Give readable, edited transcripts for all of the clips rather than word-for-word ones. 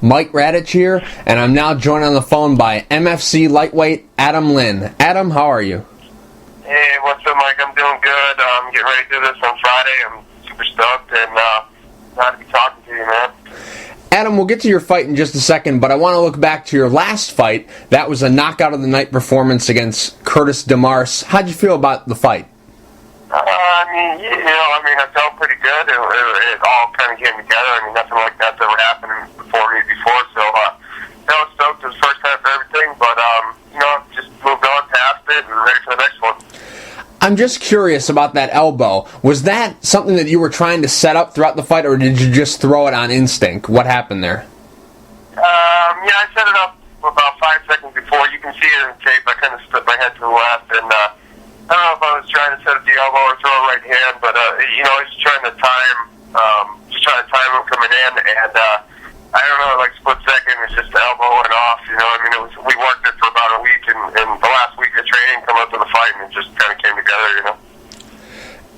Mike Radich here, and I'm now joined on the phone by MFC Lightweight Adam Lynn. Adam, how are you? Hey, what's up, Mike? I'm doing good. I'm getting ready to do this on Friday. I'm super stoked and glad to be talking to you, man. Adam, we'll get to your fight in just a second, but I want to look back to your last fight. That was a knockout of the night performance against Curtis DeMars. How'd you feel about the fight? I felt pretty good. It all kind of came together. Nothing like that's ever happened before me before. So, I was stoked. It was the first time for everything, but, just moved on past it and ready for the next one. I'm just curious about that elbow. Was that something that you were trying to set up throughout the fight, or did you just throw it on instinct? What happened there? I set it up about 5 seconds before. You can see it in the tape. I kind of split my head to the left, and I don't know if I was trying to set up the elbow or throw a right hand, but I was just trying to time him coming in, and I don't know, like split second, it's just the elbow went off. We worked it for about a week, and the last week of training, come up to the fight, and it just kind of came together.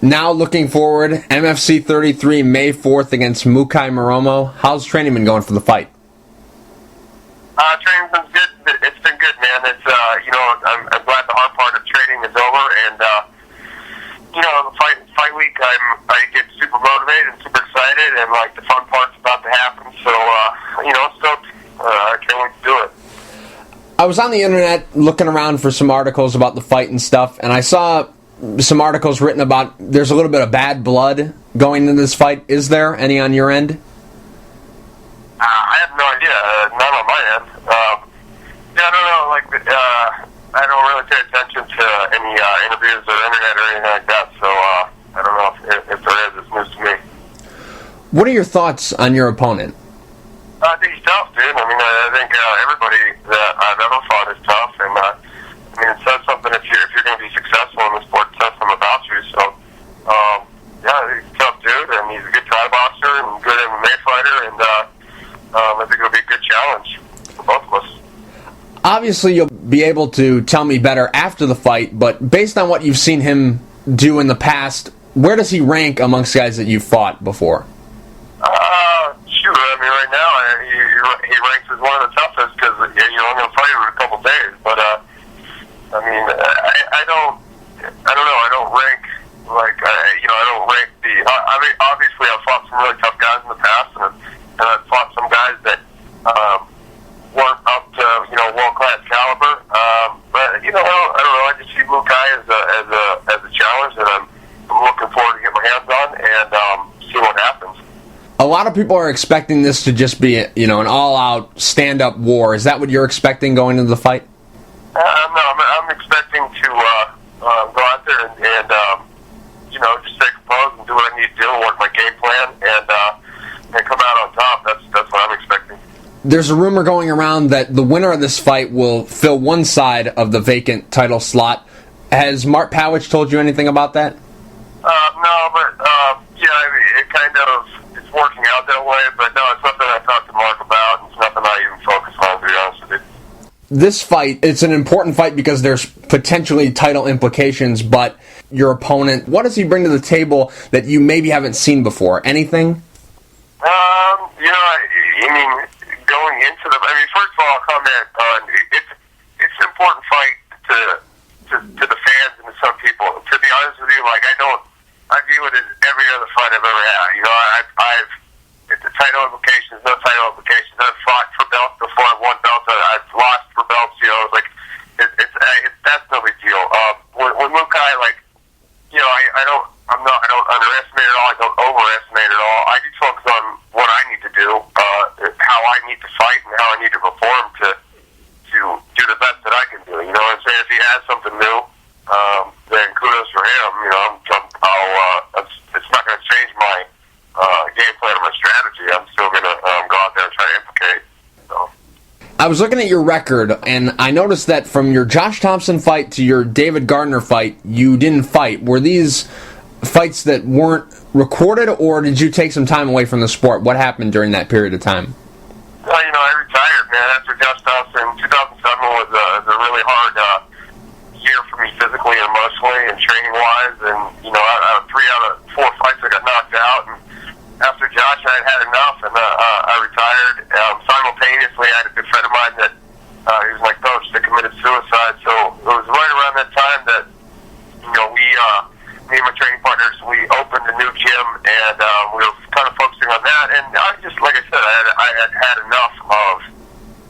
Now looking forward, MFC 33 May 4th against Mukai Moromo. How's training been going for the fight? Training's been good. It's been good, man. It's I'm glad the hard part of training is over, and the fight week, I get super motivated and super excited, and the fun part's about to happen. So stoked. I can't wait to do it. I was on the internet looking around for some articles about the fight and stuff, and I saw some articles written about there's a little bit of bad blood going into this fight. Is there any on your end? I have no idea. None on my end. I don't know. I don't really pay attention to any interviews or internet or anything like that. So I don't know if there is. It's news to me. What are your thoughts on your opponent? I think he's tough, dude. I think everybody that I've ever fought is tough, and it says something if you're going to be successful in the sport. It says something about you. So he's a tough dude, and he's a good Thai boxer and good MMA fighter, and I think it'll be a good challenge for both of us. Obviously, you'll be able to tell me better after the fight, but based on what you've seen him do in the past, where does he rank amongst guys that you've fought before? Right now, he ranks as one of the toughest because you're only going to fight him in a couple days. But I don't know. I don't rank I don't rank the. Obviously, I've fought some really tough guys in the past, and I've fought some guys that weren't up to world class caliber. But I don't know. I just see Mukai as a challenge that I'm looking forward to get my hands on and see what happens. A lot of people are expecting this to just be, an all-out stand-up war. Is that what you're expecting going into the fight? No, I'm expecting to go out there and just stay composed and do what I need to do, work my game plan, and come out on top. That's what I'm expecting. There's a rumor going around that the winner of this fight will fill one side of the vacant title slot. Has Mark Powich told you anything about that? No, but it kind of. Working out that way, but no, it's nothing I talked to Mark about. It's nothing I even focus on, to be honest with you. This fight, it's an important fight because there's potentially title implications, but your opponent, what does he bring to the table that you maybe haven't seen before? Anything? Going into first of all, I'll comment on it's an important fight to the fans and to some people. To be honest with you, I view it as every other fight I've ever had. It's the title implications, no title implications. I've fought for belts before. I've won belts. I've lost for belts. That's no big deal. When Mukai, I don't underestimate it all. I don't overestimate it all. I just focus on what I need to do, how I need to fight, and how I need to perform to do the best that I can do. You know what I'm saying? If he has something new, then kudos for him. It's not going to change my game plan or my strategy. I'm still going to go out there and try to implicate. So. I was looking at your record, and I noticed that from your Josh Thompson fight to your David Gardner fight, you didn't fight. Were these fights that weren't recorded, or did you take some time away from the sport? What happened during that period of time? I retired, man. After Josh Thompson, 2007 was a really hard year for me physically and emotionally and training-wise. And, out of 3 out of 4 fights, I got knocked out. And after Josh, I had had enough, and I retired. simultaneously, I had a good friend of mine that he was my coach that committed suicide. So it was right around that time that me and my training partners, we opened a new gym, and we were kind of focusing on that. And I just, like I said, I had enough of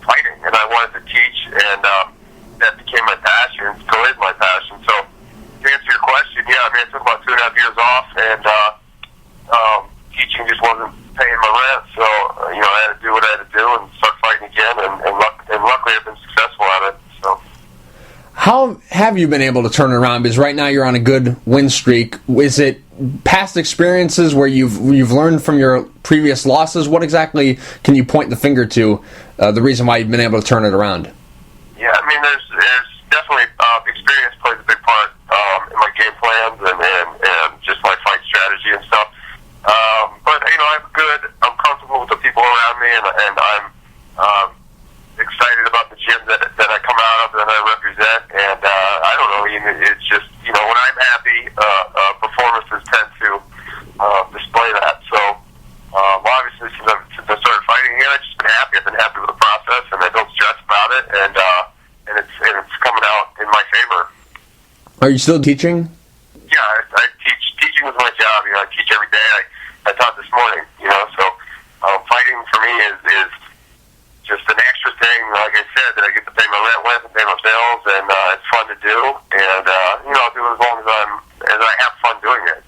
fighting, and I wanted to teach, and that became my passion. It still is my passion. So to answer your question, yeah, I mean, I took about 2.5 years off, and teaching just wasn't paying my rent. So I had to do what I had to do and start fighting again, and luckily I've been successful at it. So. How have you been able to turn it around? Because right now you're on a good win streak. Is it past experiences where you've learned from your previous losses? What exactly can you point the finger to, the reason why you've been able to turn it around? Yeah, I mean, there's definitely experience plays a big part in my game plans and just my fight strategy and stuff. But I'm comfortable with the people around me, and I'm excited about the gym that I come out of, that I represent, and I don't know, it's just, when I'm happy, performances tend to display that. So obviously since I started fighting again, I've just been happy. I've been happy with the process, and I don't stress about it, and it's coming out in my favor. Are you still teaching? Yeah, I teach. Teaching is my job. I teach every day. I taught this morning. So fighting for me is just an extra thing, like I said, that I get to pay my rent with and pay my bills, and it's fun to do, and I'll do it as long as I have fun doing it.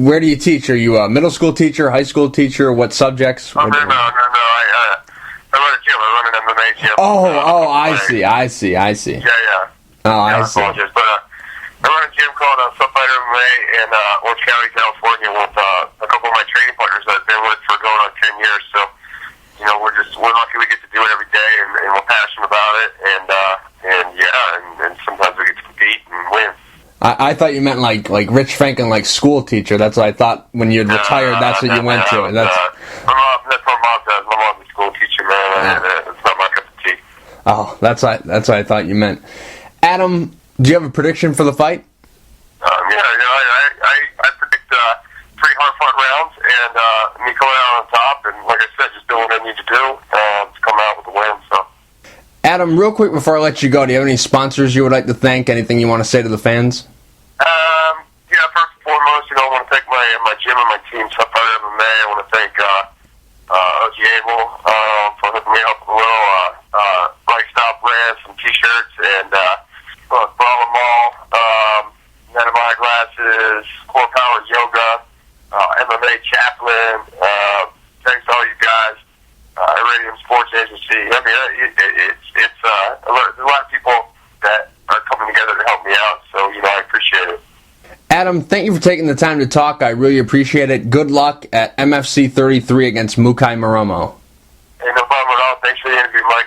Where do you teach? Are you a middle school teacher, high school teacher? What subjects? No. I run a gym. I run an MMA gym. I see. Yeah. Oh, I see. Apologies, but I run a gym called Sunfighter MMA in Orange County, California, with a couple of my training partners that I've been with for going on 10 years. So, we're lucky we get to do it every day, and we're passionate about it, and sometimes we get to compete and win. I thought you meant like Rich Franklin, like school teacher. That's what I thought when you had retired. That's what you went to. That's what my mom does. My mom's a school teacher, man. It's not my cup of tea. Oh, that's what I thought you meant. Adam, do you have a prediction for the fight? I predict 3 hard-fought rounds, and me coming out on top, and like I said, just doing what I need to do to come out with a win. So. Adam, real quick before I let you go, do you have any sponsors you would like to thank? Anything you want to say to the fans? Yeah, first and foremost, I want to thank my gym and my team, Sunfighter MMA. I want to thank OG Abel for hooking me up with a little lifestyle brand, some T-shirts, and Brahma Mall, Net Eyeglasses, Core Power Yoga, MMA Chaplain. Thanks to all you guys. Iridium Sports Agency. I mean, it's there's a lot of people that are coming together to help me out, so I appreciate it. Adam, thank you for taking the time to talk. I really appreciate it. Good luck at MFC 33 against Mukai Moromo. Hey, no problem at all. Thanks for the interview, Mike.